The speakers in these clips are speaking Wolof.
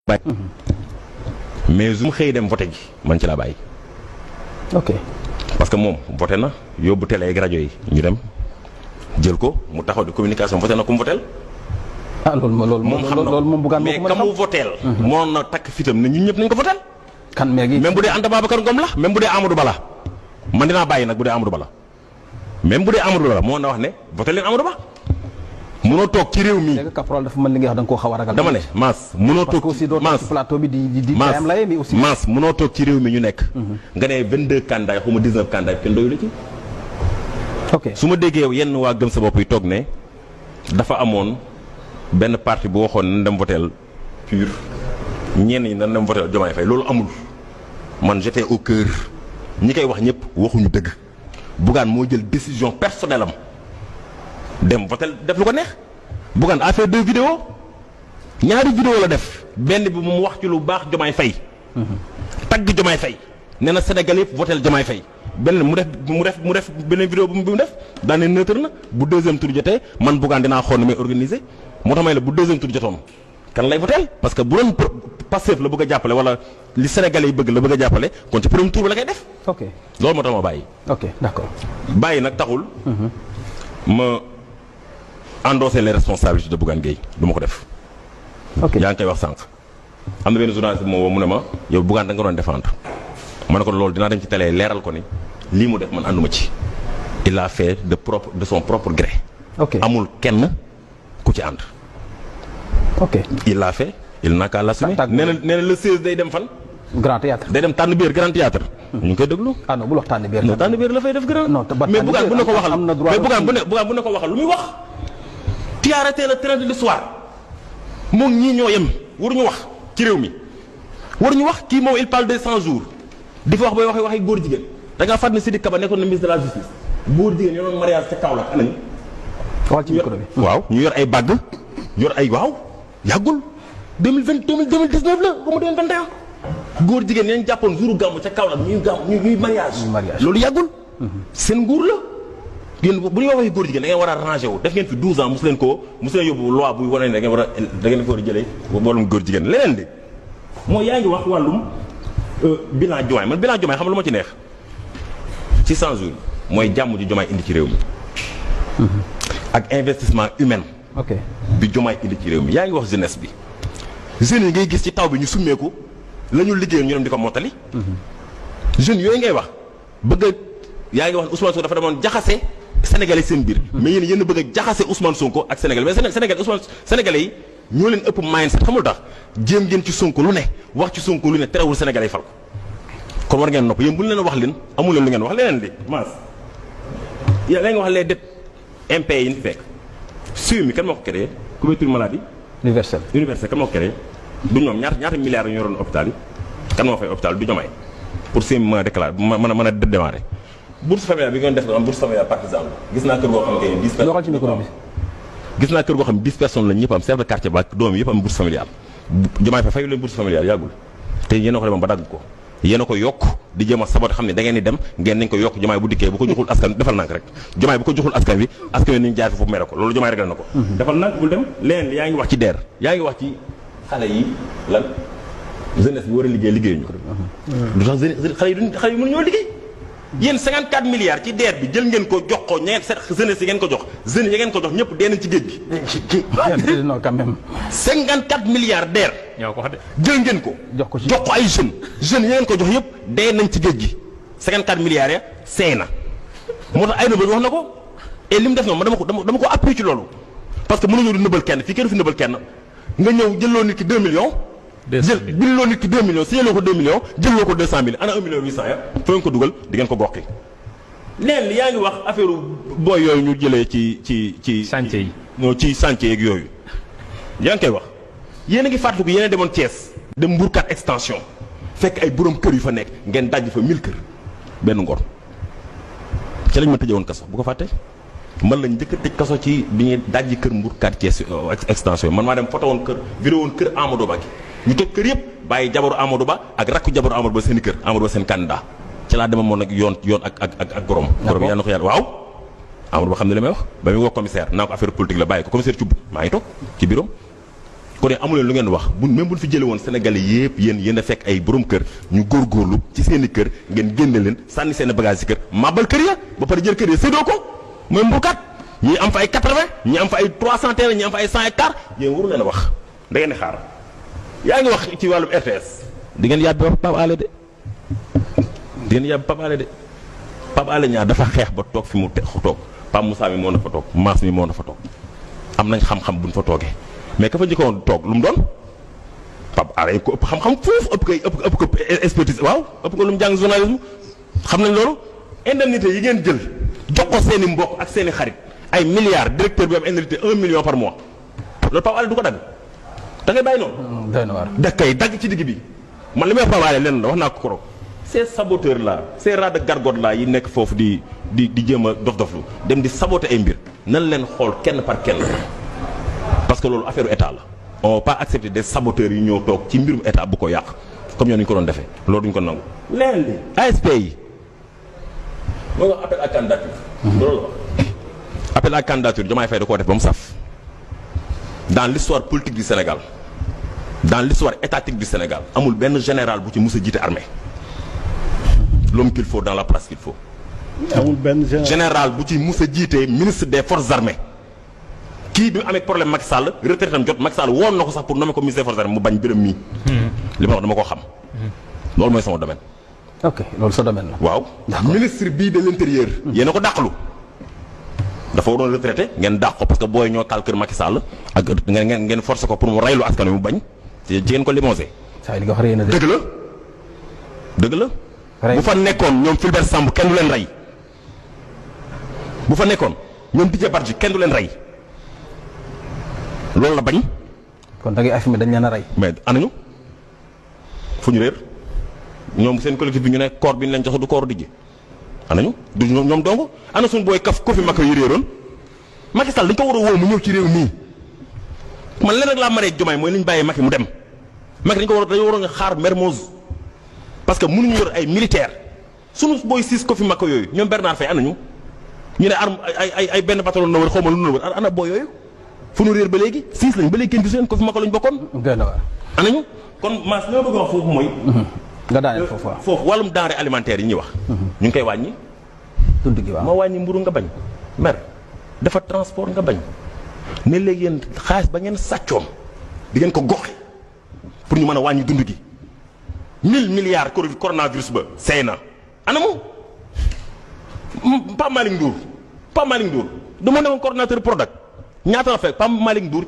mais su ma xëy dem voté ji man ci laa bàyyi. ok parce que moom voté na yóbbu télé ak rajo yi ñu dem jël ko mu taxaw di communication voté na ku mu voté. ah loolu moom xam na loolu moom Bougane mais ka mu voté. moo na takk fitam ne ñun ñëpp nañ ko voté. kan léegi même bu dee Anta Babacar Ngom la même bu dee Amadou Ba la man dinaa bàyyi nag bu dee Amadou Ba la même bu dee Amadou Ba la moo na wax ne voté leen Amadou Ba. munoo toog ci réew mi léegi caporal dafa mën li nga wax da nga koo xaw a ragal. dama ne Mass munoo toog aussi doo toog ci plateau bi di lay mi aussi Mass munoo toog ci réew mi ñu nekk. nga ne 22 candidats xaw ma 19 candidats kenn doyul ci. ok su ma déggee yenn waa gëm sa bopp yi toog ne dafa amoon benn parti bu waxoon nañ dem voteel PUR ñenn ñi nañ dem voteel Diomaye Faye loolu amul man j'étais au cœur ñi koy wax ñëpp waxuñu dëgg Bougane moo jël décision personnelle am. dem votel def lu ko neex Bougane a fait 2 vidéos ñaari vidéo la def benn bi mu wax ci lu baax Diomaye Faye tagg Diomaye Faye nee na Sénégal yëpp votel Diomaye Faye benn mu def beneen vidéo bu mu def daane neutre na bu deuxième tour jotee man Bougane dinaa xool ni may organiser moo tax may la bu deuxième tour jotoon kan lay votel parce que bu doon Pastef la bëgg a jàppale wala li Sénégalais yi bëgg la bëgg a jàppale kon ci premier tour bi la koy def. ok loolu moo tax ma bàyyi. ok d'accord bàyyi nag taxul. ma endosser les responsabilités de Bougane Gueye du ma ko def. ok yaa ngi koy wax sànq. am na benn journaliste bi moo mu ne ma yow Bougane da nga doon défendre ma ne ko loolu dinaa dem ci télé leeral ko ni lii mu def man ànduma ci. il a fait de son propre gré. ok amul kenn ku ci ànd. ok il l'a fait il n'a qu'à l'assumer. nee na le 16 day dem fan. grand théâtre day dem tànn biir grand théâtre ñu ngi koy déglu. ah non bul wax tànn biir. non tànn biir la fay def grand. non mais Bougane bu ne ko waxal mais Bougane bu ne ko waxal lu muy wax. tu as arrêté le train de l'histoire moom ñii ñoo yem waruñu wax ci réew mi waruñu wax kii moom il parle des 100 jours di fa wax booy waxee góor jigéen da ngaa fàttali Sidiki Kaba nekkoon na ministre de la justice góor jigéen ñoo doon mariage ca Kaolack anañ. xool ci micro bi. waaw ñu yor ay bàgg yor ay waaw yàggul 2019 la ba mu 2021 góor jigéen ñeen jàppoon jouru gàmmu ca Kaolack ñuy mariage loolu yàggul seen nguur la. yéen bu ñu waxee góor jigéen da ngeen war a rangé wu def ngeen fi 12 ans mosu leen yóbbu loi buy wane ne da ngeen ko war a jëlee wàllum góor jigéen leneen de mooy yaa ngi wax wàllum bilan Diomaye man bilan Diomaye xam lu ma ci neex ci 100 jours mooy jàmm ji Diomaye indi ci réew mi ak investissement humain bi Diomaye indi ci réew mi yaa ngi wax jeunesse bi jeunes yi ngay gis ci taw bi ñu summeeku la ñu liggéeyoon ñu dem di ko mottali jeunes yooyu ngay wax bëgg yaa ngi wax Ousmane Sonko dafa demoon jaxase Sénégalais seen biir mais yéen bëgg a jaxase Ousmane Sonko ak Sénégalais mais Sénégalais yi ñoo leen ëpp mindset xamul tax jéem ngeen ci Sonko lu ne wax ci Sonko lu ne terewul Sénégalais yi fal ko kon war ngeen nopp yéen bu ñu leen wax leen amul leen lu ngeen wax leneen di Mass yaa ngi wax les dettes impayées yi ñu fekk suivi mi kan moo ko créé couverture maladie universelle kan moo ko créé du ñoom ñaata milliards ñu yoroon hôpital yi kan moo fay hôpital du Diomaye pour suivi mën a déclarer mën a démarrer bourse familiale bi ngeen def am bourse familiale partisan gis naa kër goo xam ne 10 personnes gis naa kër goo xam ne 10 personnes lañ ñëpp am chef de quartier ba doom yëpp am bourse familiale Diomaye fa fayu leen bourse familiale yàggul te yéen a ko demoon ba dagg ko yéen a ko yokk di jéem a sabote xam ne da ngeen di dem ngeen nañ ko yokk Diomaye bu dikkee bu ko joxul askan defal nank rek Diomaye bu ko joxul askan bi askan wi nañ jaar fi foofu mere ko loolu Diomaye réglé na ko defal nank bul dem leneen yaa ngi wax ci DER yaa ngi wax ci xale yi lan jeunesse bi war a liggéey ñu lu tax xale yi mënu ñoo liggéey yéen 54 milliards ci DER bi jël ngeen ko jox ko ñeent jeunesse yi ngeen ko jox jeunes yi ngeen ko jox ñëpp dee nañ ci géej gi. non quand même. 54 milliards DER. ñoo ko wax de. jël ngeen ko. jox ko ay jeunes yi ngeen ko jox yëpp dee nañ ci géej gi 54 milliards ya seey na moo tax ay nëbal wax na ko et li mu def noonu dama ko appuyé ci loolu parce que mënuñu di nëbal kenn fii kenn du fi nëbal kenn nga ñëw jëloo nit ki 2 millions. bindloo nit ki 2 millions signaloo ko 2 millions jëloo ko 200 000 ana 1 million 800 ya fa ngeen ko dugal di ngeen ko goxi leen yaa ngi wax affaire booy yooyu ñu jëlee ci chantier yi non ci chantier yeeg yooyu yaa ngi koy wax yéen a ngi fàttaliku yéen a demoon Thiès dem Mbourkat extension fekk ay borom kër yu fa nekk ngeen dajj fa 1000 kër benn ngor ci lañ ma tëjee woon kaso bu ko fàtte man lañ njëkk a tëj kaso ci bi ñuy dajji kër Mbourkat Thiès extension man maa dem photo woon kër vidéo woon kër Amadou Ba ñu toj kër yëpp bàyyi jabaru Amadou Ba ak rakku jabaru Amadou Ba seen i kër Amadou Ba seen candidat ci laa demoon nag yoon ak gorom yaa na ko yàlla waaw Amadou Ba xam ne li may wax ba muy woo commissaire naa ko affaire politique la bàyyi ko commissaire Thioub maa ngi toog ci bureau kon amu leen lu ngeen wax bu même bu ñu fi jëlee woon Sénégalais yëpp yéen a fekk ay borom kër ñu góorgóorlu ci seen i kër ngeen génne leen sànni seen i bagage ci kër mabal kër ya ba pare jël kër ya séddoo ko mooy mbuurkat ñii am fa ay 80 ñii am fa ay 300 terrain ñii am fa ay 100 hectares yéen waru leen a wax da ngeen di xaar yaa ngi wax ci wàllum RTS di ngeen yàbbi Pape Alé de di ngeen yàbbi Pape Alé de Pape Alé ñaar dafa xeex ba toog fi mu toog Pape Moussa mi moo na fa toog Mass mi moo na fa toog am nañ xam-xam buñ fa toogee mais ka fa njëkkoon toog lu mu doon Pape Alé ko ëpp xam-xam foofu ëpp ko expertise waaw ëpp ko lu mu jàng journalisme xam nañ loolu indemnité yi ngeen jël jox ko seen i mbokk ak seen i xarit ay milliards directeur bi am indemnité 1 million par mois loolu Pape Alé du ko dagg da ngay bàyyi noonu. doy na waar da kay dagg ci digg bi man li may wax Pape Alé lenn la wax naa ko korog ces saboteurs là ces rats de gargote là yi nekk foofu di jéem a dof-doflu dem di saboter ay mbir nan leen xool kenn par kenn parce que loolu affaire état la on va pas accepter des saboteurs yi ñëw toog ci mbirum état bu ko yàq comme ñoo ñu ko doon defee loolu duñ ko nangu. leen li ASP yi moo nga appel à candidature. loolu la appel à candidature Diomaye Faye da koo def ba mu saf dans l'histoire politique du Sénégal dans l'histoire étatique du Sénégal amul benn général bu ci mus a jiite armée l'homme qu'il faut dans la place qu'il faut. amul benn général bu ci mus a jiite ministre des forces armées kii bi mu amee problème Macky Sall retraite am jot Macky Sall woon na ko sax pour nommer ko ministre des forces armées mu bañ bërëm mii. li ma wax dama ko xam. loolu mooy sama domaine. ok loolu sa domaine la. waaw ministre bii de l'intérieur. yéen a ko dàqalu. dafa waroon retraité ngeen dàq ko parce que booy ñoo taal kër Macky Sall ak ngeen forcé ko pour mu reylu askan wi mu bañ ci ngeen ko limogé. saa li nga wax rëy na de. dëgg la. bu fa nekkoon ñoom Fulbert Sambou kenn du leen rey. bu fa nekkoon ñoom Didier Badji kenn du leen rey loolu la bañ. kon da ngay affirmer dañ leen a rey. mais anañu fu ñu réer ñoom seen collectif bi ñu ne corps bi ñu leen jox du corps Didier anañu du ñoom dong ana suñu booy kaf ko fi Macky yi réeroon Macky Sall dañ ko war a woo mu ñëw ci réew mii man leen rek laa maree Diomaye mooy li ñu bàyyee Macky mu dem Macky dañu waroon a xaar Mermoz parce que mënuñu yor ay militaire suñu booy siis ko fi Macky yooyu ñoom Bernard Faye anañu ñu ne arme ay benn bataillon na wër xaw ma lu na wër ana booy yooyu fu nu réer ba léegi siis lañ ba léegi kenn gisu leen ko fi Macky lañ bokkoon. doy na waar. anañu kon Mass li ma bëgg a wax foofu mooy. nga daaneel foofu waaw. foofu wàllum denrée alimentaire yi ñuy wax. ñu ngi koy wàññi. dund gi waaw moo wàññi mburu nga bañ. mer dafa transport nga bañ. ne léegi yéen xaalis ba ngeen sàccoon di ngeen ko goxe pour ñu mën a wàññi dund gi 1000 milliards coronavirus ba seey na anamu Pape Malick Ndour dama ne woon coordonnateur Prodac ñaata la fekk Pape Malick Ndour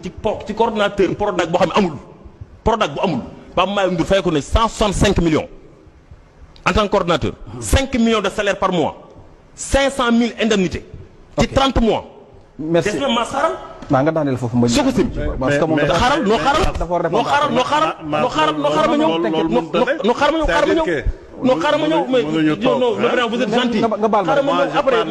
ci coordonnateur Prodac boo xam ne amul Prodac bu amul Pape Malick Ndour fay ko ne 165 millions en tant que coordonnateur 5 millions de salaire par mois 500 000 indemnités ci 30 mois. merci des na ma xaaral. maa nga daaneel foofu ma. soo ko sim parce que moom dafa xaaral noo xaaral noo xaaral ma ñëw mais non vous êtes gentil. nga baal ma après